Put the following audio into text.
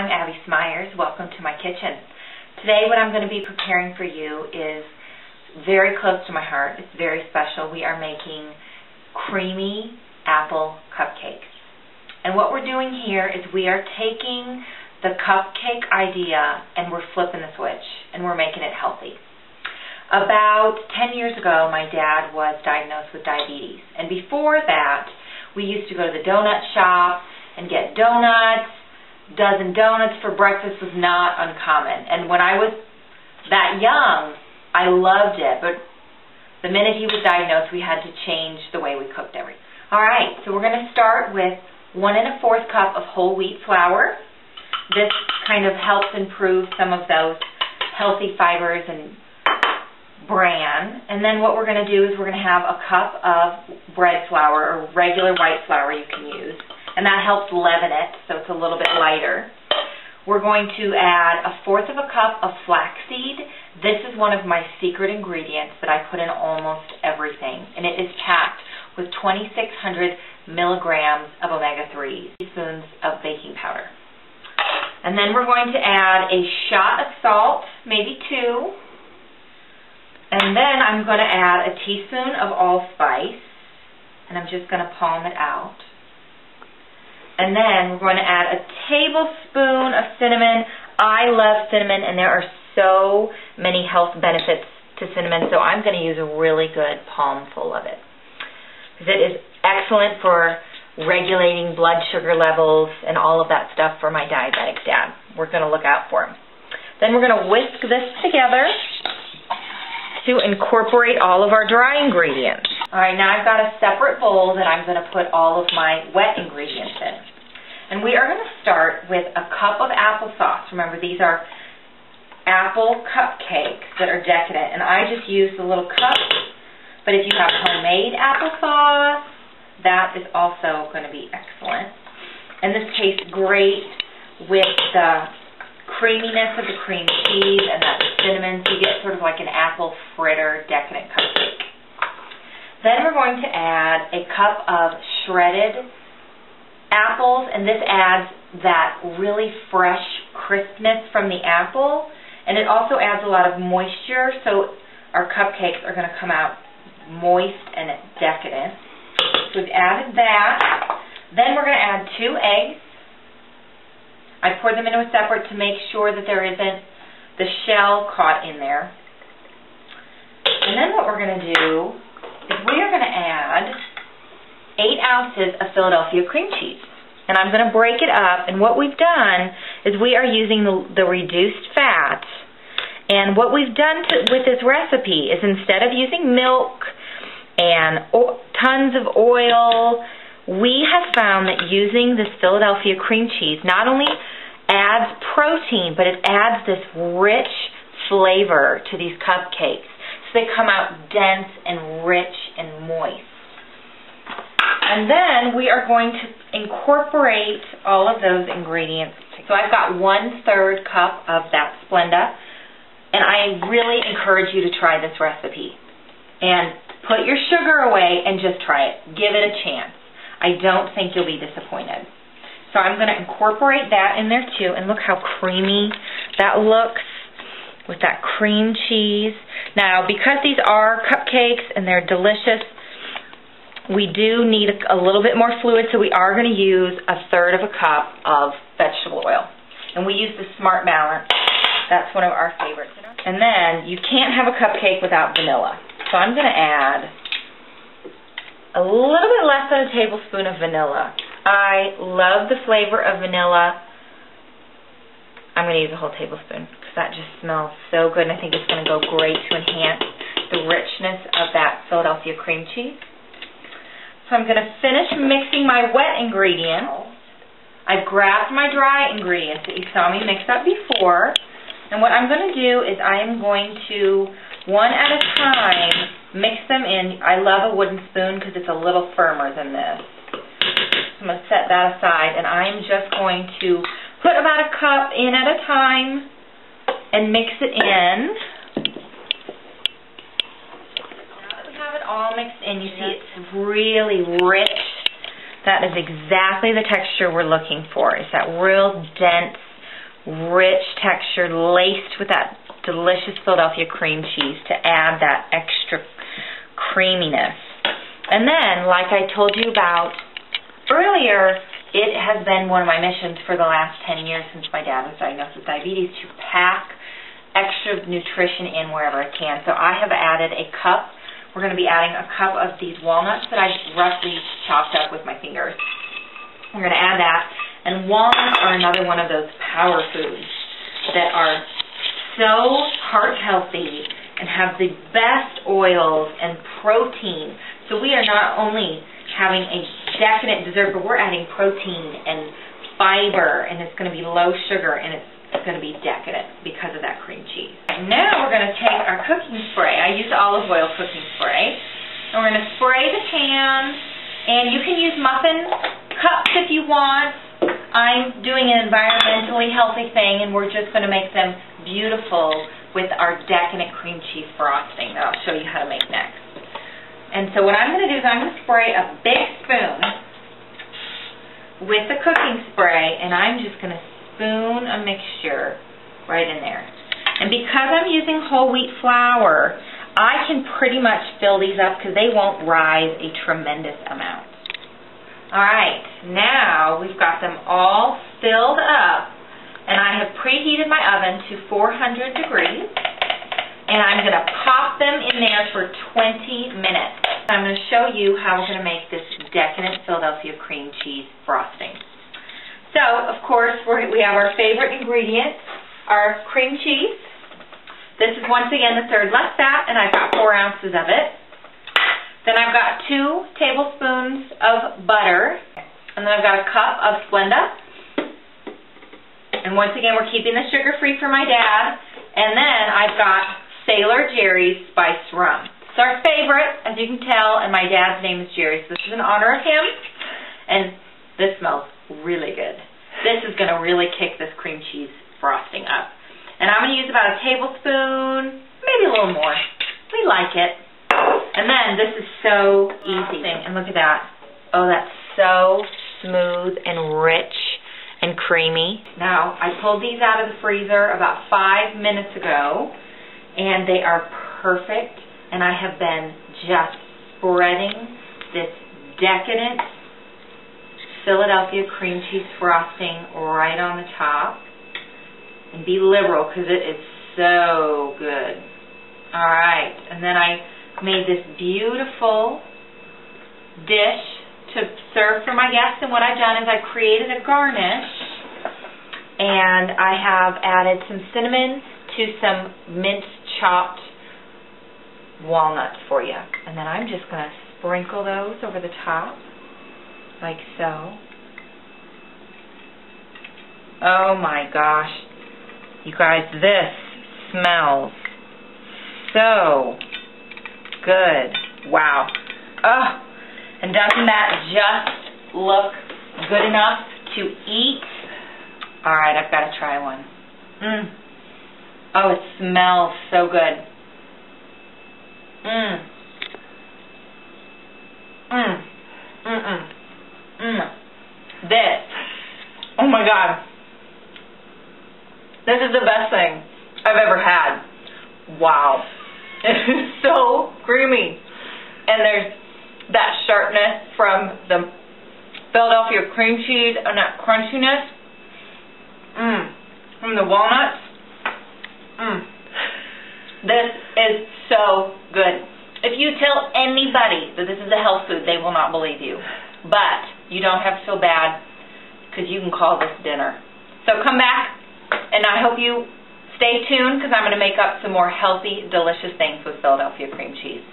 I'm Abby Smyers. Welcome to my kitchen. Today what I'm going to be preparing for you is very close to my heart. It's very special. We are making creamy apple cupcakes. And what we're doing here is we are taking the cupcake idea and we're flipping the switch and we're making it healthy. About 10 years ago, my dad was diagnosed with diabetes. And before that, we used to go to the donut shop and get donuts. Dozen donuts for breakfast was not uncommon. And when I was that young, I loved it. But the minute he was diagnosed, we had to change the way we cooked everything. All right, so we're going to start with 1 1/4 cup of whole wheat flour. This kind of helps improve some of those healthy fibers and bran. And then what we're going to do is we're going to have a cup of bread flour, or regular white flour you can use. And that helps leaven it so it's a little bit lighter. We're going to add 1/4 cup of flaxseed. This is one of my secret ingredients that I put in almost everything. And it is packed with 2,600 milligrams of omega-3, teaspoons of baking powder. And then we're going to add a shot of salt, maybe 2. And then I'm going to add a teaspoon of allspice. And I'm just going to palm it out. And then we're going to add a tablespoon of cinnamon. I love cinnamon, and there are so many health benefits to cinnamon, so I'm going to use a really good palmful of it. Because it is excellent for regulating blood sugar levels and all of that stuff for my diabetic dad. We're going to look out for him. Then we're going to whisk this together to incorporate all of our dry ingredients. Alright, now I've got a separate bowl that I'm going to put all of my wet ingredients in. And we are going to start with a cup of applesauce. Remember, these are apple cupcakes that are Decadent, and I just used a little cup. But if you have homemade applesauce, that is also going to be excellent. And this tastes great with the creaminess of the cream cheese and that cinnamon, so you get sort of like an apple fritter Decadent cupcake. Then we're going to add a cup of shredded apples, and this adds that really fresh crispness from the apple, and it also adds a lot of moisture, so our cupcakes are going to come out moist and decadent. So we've added that. Then we're going to add 2 eggs. I poured them into a separate to make sure that there isn't the shell caught in there. And then what we're going to do is we are going to add 8 ounces of Philadelphia cream cheese. And I'm going to break it up. And what we've done is we are using the reduced fat. And what we've done with this recipe is instead of using milk and tons of oil, we have found that using this Philadelphia cream cheese not only adds protein, but it adds this rich flavor to these cupcakes. So they come out dense and rich and moist. And then we are going to incorporate all of those ingredients. So I've got 1/3 cup of that Splenda, and I really encourage you to try this recipe. And put your sugar away and just try it. Give it a chance. I don't think you'll be disappointed. So I'm going to incorporate that in there too, and look how creamy that looks with that cream cheese. Now, because these are cupcakes and they're delicious, we do need a little bit more fluid, so we are going to use 1/3 cup of vegetable oil. And we use the Smart Balance. That's one of our favorites. And then you can't have a cupcake without vanilla. So I'm going to add a little bit less than a tablespoon of vanilla. I love the flavor of vanilla. I'm going to use a whole tablespoon because that just smells so good, and I think it's going to go great to enhance the richness of that Philadelphia cream cheese. So I'm going to finish mixing my wet ingredients. I've grabbed my dry ingredients that you saw me mix up before, and what I'm going to do is I am going to, one at a time, mix them in. I love a wooden spoon because it's a little firmer than this. So I'm going to set that aside, and I'm just going to put about a cup in at a time and mix it in. Now that we have it all mixed in, you see it's really rich. That is exactly the texture we're looking for. It's that real dense, rich texture laced with that delicious Philadelphia cream cheese to add that extra creaminess. And then, like I told you about earlier, it has been one of my missions for the last 10 years since my dad was diagnosed with diabetes to pack extra nutrition in wherever I can. So I have added a cup. We're going to be adding a cup of these walnuts that I roughly chopped up with my fingers. We're going to add that. And walnuts are another one of those power foods that are so heart healthy and have the best oils and protein. So we are not only having a decadent dessert, but we're adding protein and fiber, and it's going to be low sugar, and it's going to be decadent because of that cream cheese. Now we're going to take our cooking spray. I use olive oil cooking spray. And we're going to spray the pan, and you can use muffin cups if you want. I'm doing an environmentally healthy thing, and we're just going to make them beautiful with our decadent cream cheese frosting that I'll show you how to make next. And so what I'm going to do is I'm going to spray a big spoon with the cooking spray, and I'm just going to spoon a mixture right in there. And because I'm using whole wheat flour, I can pretty much fill these up because they won't rise a tremendous amount. Alright, now we've got them all filled up, and I have preheated my oven to 400 degrees, and I'm going to pop them in there for 20 minutes. I'm going to show you how we're going to make this decadent Philadelphia cream cheese frosting. So, of course, we have our favorite ingredient, our cream cheese. This is once again the third less fat, and I've got 4 ounces of it. Then I've got 2 tablespoons of butter, and then I've got a cup of Splenda. And once again, we're keeping the sugar free for my dad. And then I've got Sailor Jerry's spiced rum. It's our favorite, as you can tell, and my dad's name is Jerry, so this is in honor of him. And this smells really good. This is going to really kick this cream cheese frosting up. And I'm going to use about a tablespoon, maybe a little more. We like it. And then this is so easy. And look at that. Oh, that's so smooth and rich and creamy. Now, I pulled these out of the freezer about 5 minutes ago, and they are perfect. And I have been just spreading this decadent Philadelphia cream cheese frosting right on the top. And be liberal because it is so good. Alright, and then I made this beautiful dish to serve for my guests, and what I've done is I created a garnish, and I have added some cinnamon to some minced chopped walnuts for you. And then I'm just going to sprinkle those over the top, like so. Oh my gosh. You guys, this smells so good. Wow. Oh, and doesn't that just look good enough to eat? Alright, I've got to try one. Oh, it smells so good. This. Oh my God. This is the best thing I've ever had. Wow. It is so creamy. And there's that sharpness from the Philadelphia cream cheese and that crunchiness from the walnuts. This is so good. If you tell anybody that this is a health food, they will not believe you. But you don't have to feel bad because you can call this dinner. So come back, and I hope you stay tuned because I'm going to make up some more healthy, delicious things with Philadelphia cream cheese.